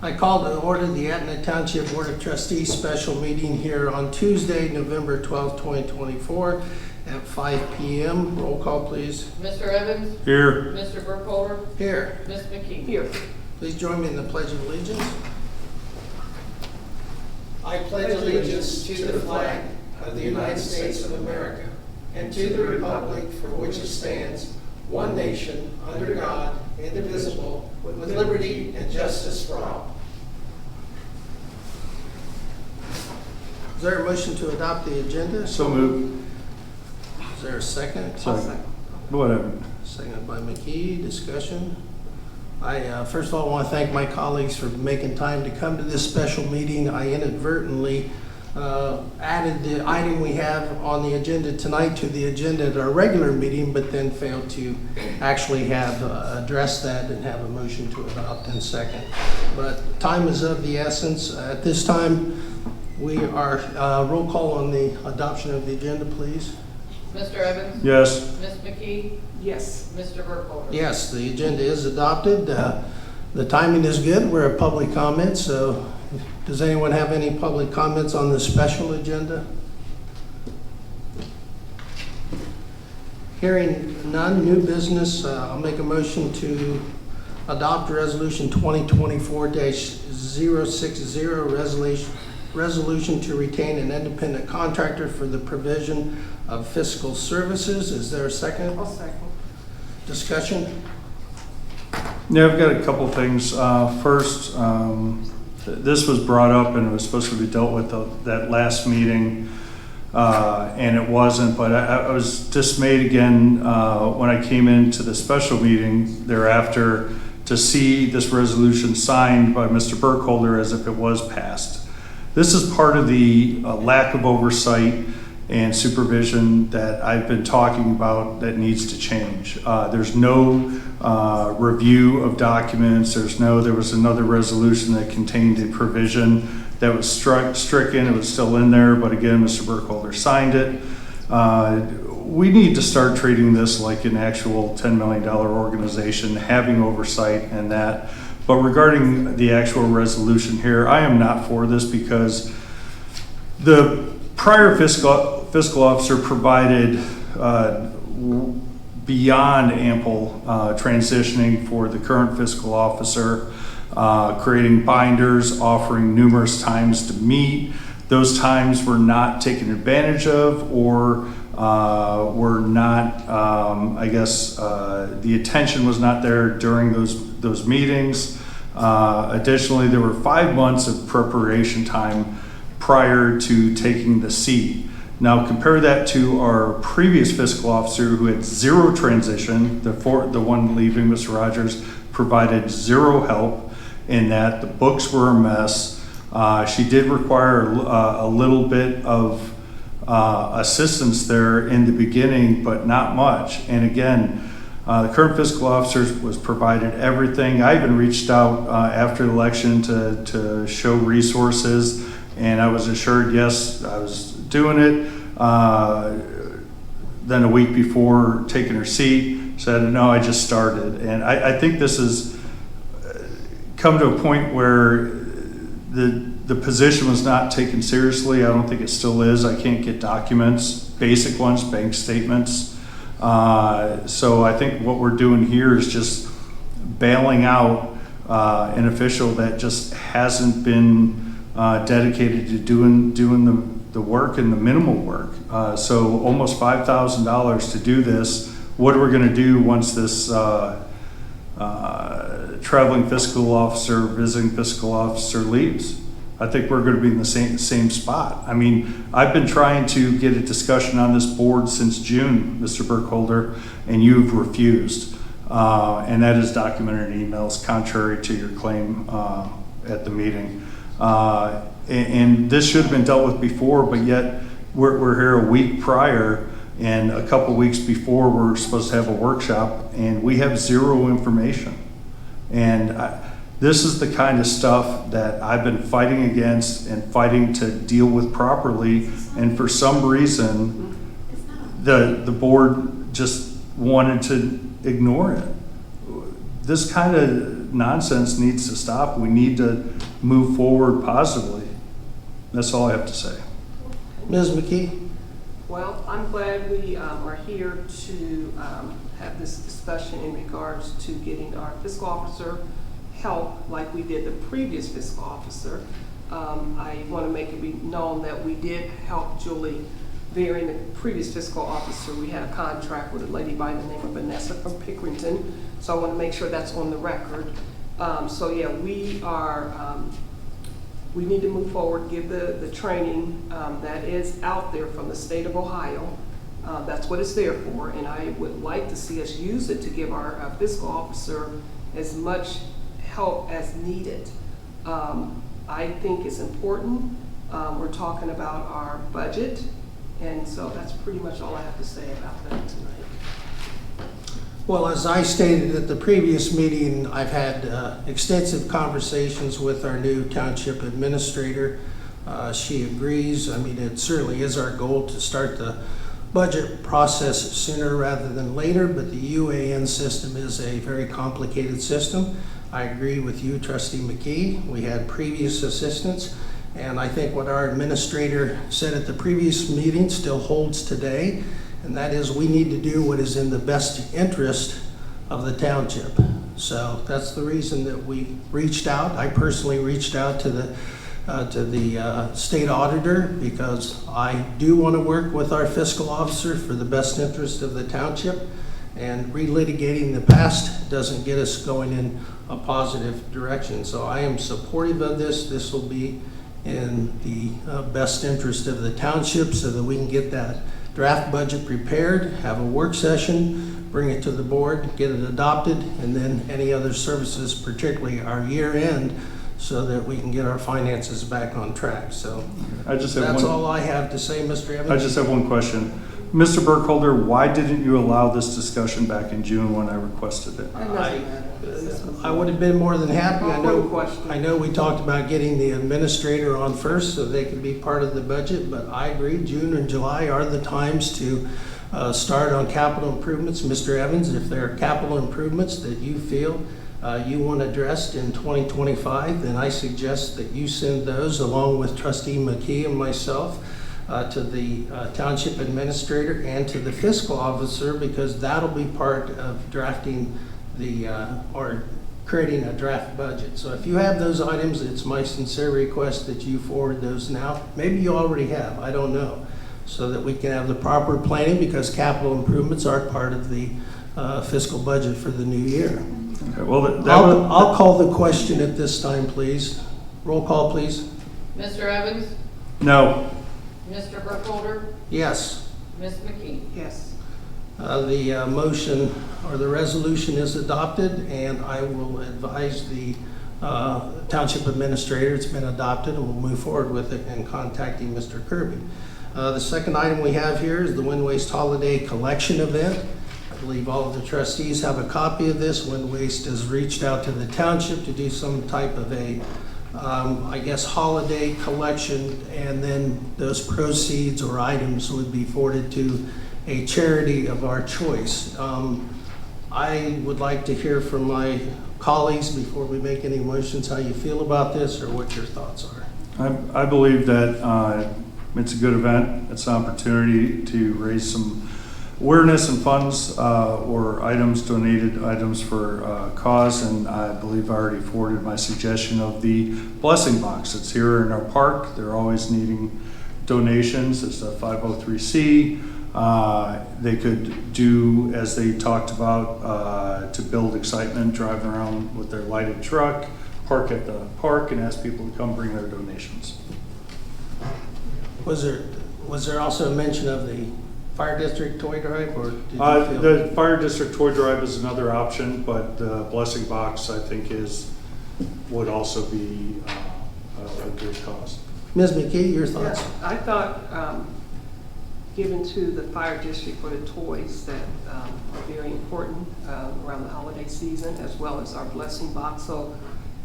I call to order the Etna Township Board of Trustees special meeting here on Tuesday, November 12th, 2024 at 5 p.m. Roll call, please. Mr. Evans? Here. Mr. Burkholder? Here. Ms. McKee? Here. Please join me in the Pledge of Allegiance. I pledge allegiance to the flag of the United States of America and to the republic for which it stands, one nation, under God, indivisible, with liberty and justice for all. Is there a motion to adopt the agenda? So moved. Is there a second? Second. Whatever. Seconded by McKee. Discussion. I first of all want to thank my colleagues for making time to come to this special meeting. I inadvertently added the item we have on the agenda tonight to the agenda at our regular meeting, but then failed to actually have addressed that and have a motion to adopt in second. But time is of the essence. At this time, we are roll call on the adoption of the agenda, please. Mr. Evans? Yes. Ms. McKee? Yes. Mr. Burkholder? Yes, the agenda is adopted. The timing is good. We're at public comment, so does anyone have any public comments on the special agenda? Hearing none, new business, I'll make a motion to adopt Resolution 2024-060, resolution to retain an independent contractor for the provision of fiscal services. Is there a second? I'll second. Discussion? Yeah, I've got a couple things. First, this was brought up and it was supposed to be dealt with that last meeting, and it wasn't. But I was dismayed again when I came into the special meeting thereafter to see this resolution signed by Mr. Burkholder as if it was passed. This is part of the lack of oversight and supervision that I've been talking about that needs to change. There's no review of documents. There was another resolution that contained a provision that was stricken. It was still in there, but again, Mr. Burkholder signed it. We need to start treating this like an actual $10 million organization, having oversight and that. But regarding the actual resolution here, I am not for this because the prior fiscal officer provided beyond ample transitioning for the current fiscal officer, creating binders, offering numerous times to meet. Those times were not taken advantage of or were not, the attention was not there during those meetings. Additionally, there were 5 months of preparation time prior to taking the seat. Now compare that to our previous fiscal officer who had zero transition. The one leaving, Mr. Rogers, provided zero help in that. The books were a mess. She did require a little bit of assistance there in the beginning, but not much. And again, the current fiscal officer was provided everything. I even reached out after the election to show resources, and I was assured, yes, I was doing it. Then a week before taking her seat, said, no, I just started. And I think this has come to a point where the position was not taken seriously. I don't think it still is. I can't get documents, basic ones, bank statements. So I think what we're doing here is just bailing out an official that just hasn't been dedicated to doing the work and the minimal work. So almost $5,000 to do this. What are we going to do once this traveling fiscal officer, visiting fiscal officer leaves? I think we're going to be in the same spot. I mean, I've been trying to get a discussion on this board since June, Mr. Burkholder, and you've refused. And that is documented in emails, contrary to your claim at the meeting. And this should have been dealt with before, but yet we're here a week prior, and a couple weeks before we're supposed to have a workshop, and we have zero information. And This is the kind of stuff that I've been fighting against and fighting to deal with properly, and for some reason, the board just wanted to ignore it. This kind of nonsense needs to stop. We need to move forward positively. That's all I have to say. Ms. McKee? Well, I'm glad we are here to have this discussion in regards to getting our fiscal officer help like we did the previous fiscal officer. I want to make it be known that we did help Julie Varian, the previous fiscal officer. We had a contract with a lady by the name of Vanessa from Pickerington, so I want to make sure that's on the record. So yeah, we are, we need to move forward, give the training that is out there from the state of Ohio. That's what it's there for, and I would like to see us use it to give our fiscal officer as much help as needed. I think it's important. We're talking about our budget, and so that's pretty much all I have to say about that tonight. Well, as I stated at the previous meeting, I've had extensive conversations with our new township administrator. She agrees. I mean, it certainly is our goal to start the budget process sooner rather than later, but the UAN system is a very complicated system. I agree with you, Trustee McKee. We had previous assistants, and I think what our administrator said at the previous meeting still holds today, and that is we need to do what is in the best interest of the township. So that's the reason that we reached out. I personally reached out to the state auditor because I do want to work with our fiscal officer for the best interest of the township, and relitigating the past doesn't get us going in a positive direction. So I am supportive of this. This will be in the best interest of the township so that we can get that draft budget prepared, have a work session, bring it to the board, get it adopted, and then any other services, particularly our year end, so that we can get our finances back on track. So that's all I have to say, Mr. Evans. I just have one question. Mr. Burkholder, why didn't you allow this discussion back in June when I requested it? I would have been more than happy. Question. I know we talked about getting the administrator on first so they could be part of the budget, but I agree June and July are the times to start on capital improvements. Mr. Evans, if there are capital improvements that you feel you want addressed in 2025, then I suggest that you send those along with Trustee McKee and myself to the township administrator and to the fiscal officer, because that'll be part of drafting or creating a draft budget. So if you have those items, it's my sincere request that you forward those now. Maybe you already have, I don't know, so that we can have the proper planning, because capital improvements are part of the fiscal budget for the new year. Okay, well, I'll call the question at this time, please. Roll call, please. Mr. Evans? No. Mr. Burkholder? Yes. Ms. McKee? Yes. The motion or the resolution is adopted, and I will advise the township administrator it's been adopted, and we'll move forward with it and contacting Mr. Kirby. The second item we have here is the Wind Waste Holiday Collection Event. I believe all of the trustees have a copy of this. Wind Waste has reached out to the township to do some type of a I guess holiday collection, and then those proceeds or items would be forwarded to a charity of our choice. I would like to hear from my colleagues before we make any motions how you feel about this or what your thoughts are. I believe that it's a good event. It's an opportunity to raise some awareness and funds or donated items for cause, and I believe I already forwarded my suggestion of the blessing box. It's here in our park. They're always needing donations. It's a 503c. They could do, as they talked about, to build excitement, driving around with their lighted truck, park at the park, and ask people to come bring their donations. Was there also a mention of the Fire District Toy Drive, or did you feel the Fire District Toy Drive is another option, but the blessing box, I think, would also be a good cause. Ms. McKee, your thoughts? Yeah, I thought given to the fire district for the toys that are very important around the holiday season, as well as our blessing box. So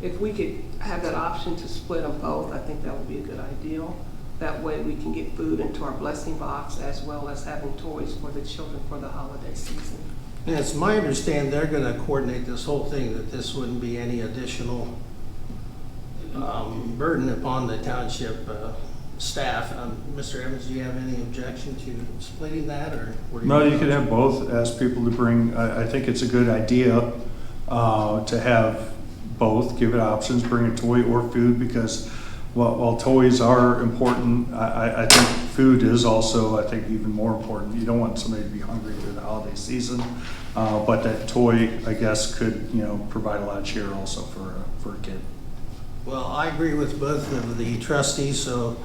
if we could have that option to split them both, I think that would be a good idea. That way we can get food into our blessing box as well as having toys for the children for the holiday season. And it's my understanding they're gonna coordinate this whole thing, that this wouldn't be any additional burden upon the township staff. Mr. Evans, do you have any objection to splitting that, or? what do No, you could have both, ask people to bring, I think it's a good idea to have both, give it options, bring a toy or food, because while toys are important, I think food is also, I think, even more important. You don't want somebody to be hungry through the holiday season, but that toy, I guess, could, provide a lot of cheer also for a kid. Well, I agree with both of the trustees, so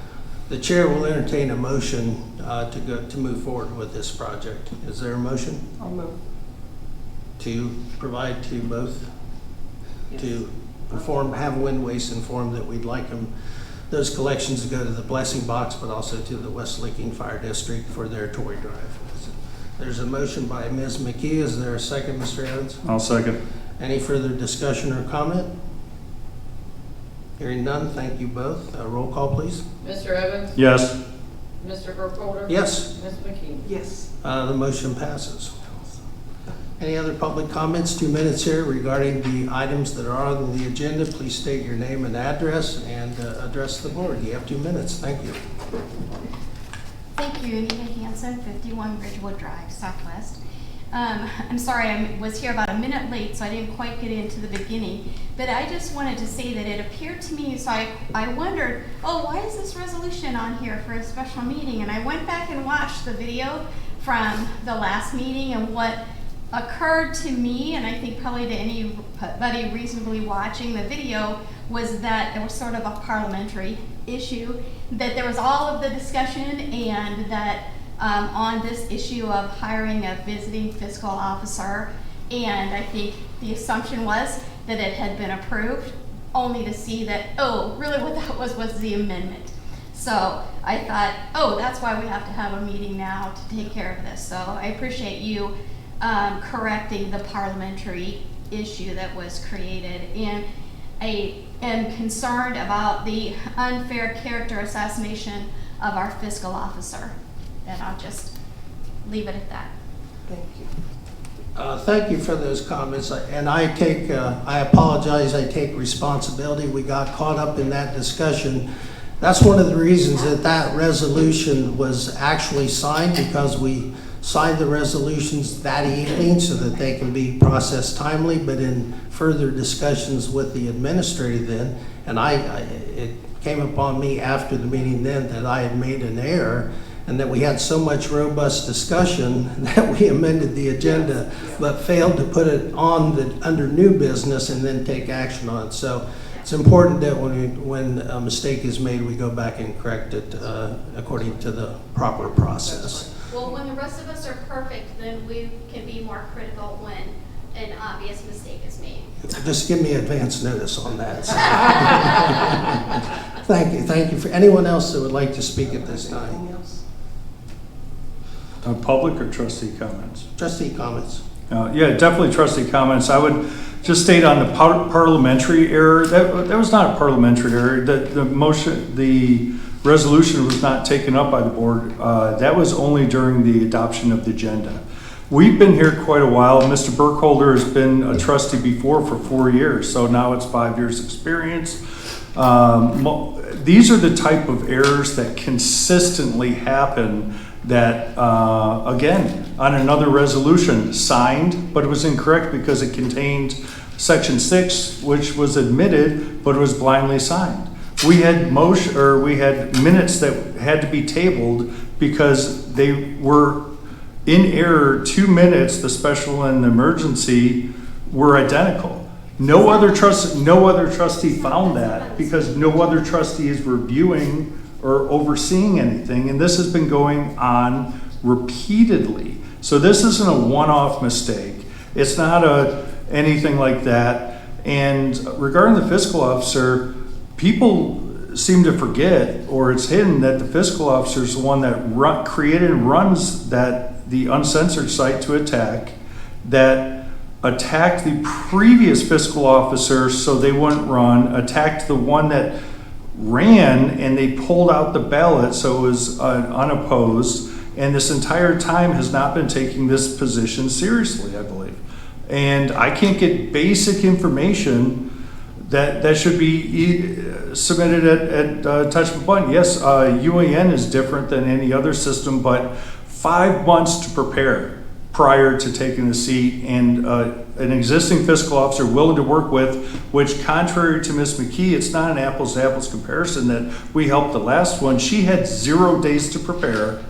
the chair will entertain a motion to move forward with this project. Is there a motion I'll move. to provide to both? Yes. To have Wind Waste informed that we'd like those collections to go to the blessing box, but also to the West Licking Fire District for their toy drive. There's a motion by Ms. McKee. Is there a second, Mr. Evans? I'll second. Any further discussion or comment? Hearing none, thank you both. Roll call, please. Mr. Evans? Yes. Mr. Burkholder? Yes, Ms. McKee? Yes. the motion passes. Any other public comments? 2 minutes here regarding the items that are on the agenda. Please state your name and address and address the board. You have 2 minutes. Thank you. Thank you, Anita Hanson, 51 Ridgewood Drive, Southwest. I'm sorry, I was here about a minute late, so I didn't quite get into the beginning. But I just wanted to say that it appeared to me, so I wondered, why is this resolution on here for a special meeting? And I went back and watched the video from the last meeting, and what occurred to me, and I think probably to anybody reasonably watching the video, was that there was sort of a parliamentary issue, that there was all of the discussion, and that on this issue of hiring a visiting fiscal officer, and I think the assumption was that it had been approved, only to see that, really what that was the amendment. So I thought, that's why we have to have a meeting now to take care of this. So I appreciate you correcting the parliamentary issue that was created. And I am concerned about the unfair character assassination of our fiscal officer. And I'll just leave it at that. Thank you. Thank you for those comments, and I apologize, I take responsibility. We got caught up in that discussion. That's one of the reasons that resolution was actually signed, because we signed the resolutions that evening so that they can be processed timely, but in further discussions with the administrator then, and it came upon me after the meeting then that I had made an error, and that we had so much robust discussion that we amended the agenda, but failed to put it on under new business and then take action on it. So it's important that when a mistake is made, we go back and correct it according to the proper process. Well, when the rest of us are perfect, then we can be more critical when an obvious mistake is made. Just give me advance notice on that. Thank you. Thank you. For anyone else that would like to speak at this time? Anything else? Public or trustee comments? Trustee comments. Yeah, definitely trustee comments. I would just state on the parliamentary error, that was not a parliamentary error. The resolution was not taken up by the board. That was only during the adoption of the agenda. We've been here quite a while. Mr. Burkholder has been a trustee before for 4 years, so now it's 5 years experience. These are the type of errors that consistently happen that, again, on another resolution signed, but it was incorrect because it contained section 6, which was admitted, but it was blindly signed. We had minutes that had to be tabled because they were in error. 2 minutes, the special and the emergency, were identical. No other trustee found that because no other trustee is reviewing or overseeing anything, and this has been going on repeatedly. So this isn't a one-off mistake. It's not anything like that. And regarding the fiscal officer, people seem to forget, or it's hidden, that the fiscal officer is the one that created and runs the uncensored site to attack, that attacked the previous fiscal officer so they wouldn't run, attacked the one that ran, and they pulled out the ballot so it was unopposed, and this entire time has not been taking this position seriously, I believe. And I can't get basic information that should be submitted at touch of a button. Yes, UAN is different than any other system, but 5 months to prepare prior to taking the seat, and an existing fiscal officer willing to work with, which contrary to Ms. McKee, it's not an apples to apples comparison that we helped the last one. She had 0 days to prepare,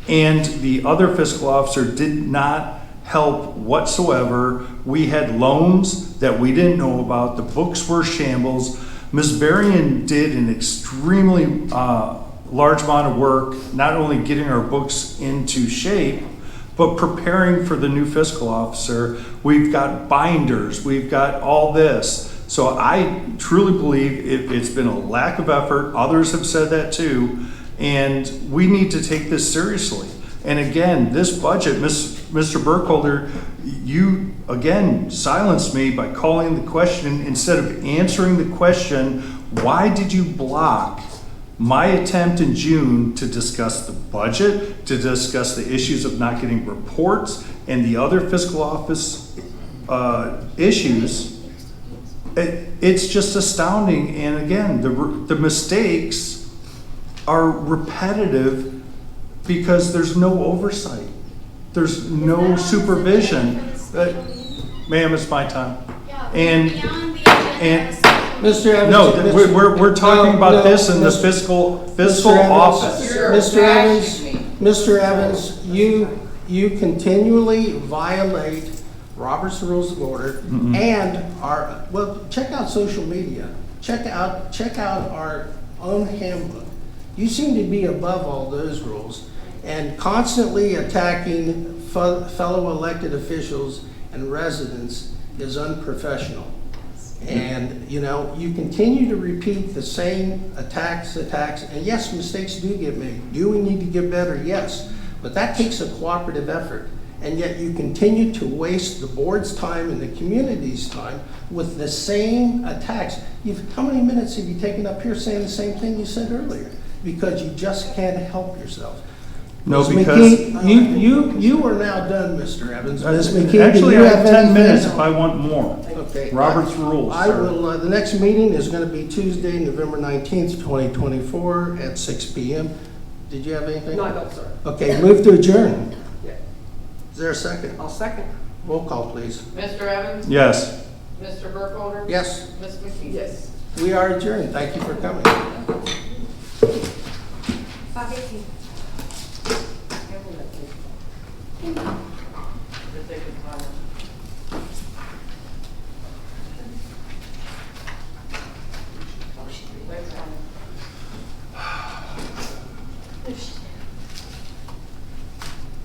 and the other fiscal officer did not help whatsoever. We had loans that we didn't know about. The books were shambles. Ms. Varian did an extremely large amount of work, not only getting our books into shape, but preparing for the new fiscal officer. We've got binders, we've got all this. So I truly believe it's been a lack of effort. Others have said that too. And we need to take this seriously. And again, this budget, Mr. Burkholder, you again silenced me by calling the question instead of answering the question. Why did you block my attempt in June to discuss the budget, to discuss the issues of not getting reports and the other fiscal office issues? It's just astounding. And again, the mistakes are repetitive because there's no oversight. There's no supervision. Ma'am, it's my time. And Mr. Evans. no, we're talking about this in the fiscal office. Mr. Evans, you continually violate Robert's Rules of Order and check out social media. Check out our own handbook. You seem to be above all those rules and constantly attacking fellow elected officials and residents is unprofessional. And, you continue to repeat the same attacks, and yes, mistakes do get made. Do we need to get better? Yes. But that takes a cooperative effort. And yet you continue to waste the board's time and the community's time with the same attacks. How many minutes have you taken up here saying the same thing you said earlier? Because you just can't help yourself. No, Ms. because McKee, you are now done, Mr. Evans. Ms. McKee, actually, do you I have 10 anything minutes else? if I want more. Okay. Robert's rules. I sir. will. The next meeting is going to be Tuesday, November 19th, 2024, at 6 p.m. Did you have anything? No, I don't, sir. Okay, move to adjourn. Yeah. Is there a second? I'll second. Roll call, please. Mr. Evans? Yes. Mr. Burkholder? Yes, Ms. McKee? Yes. we are adjourned. Thank you for coming. 5:18.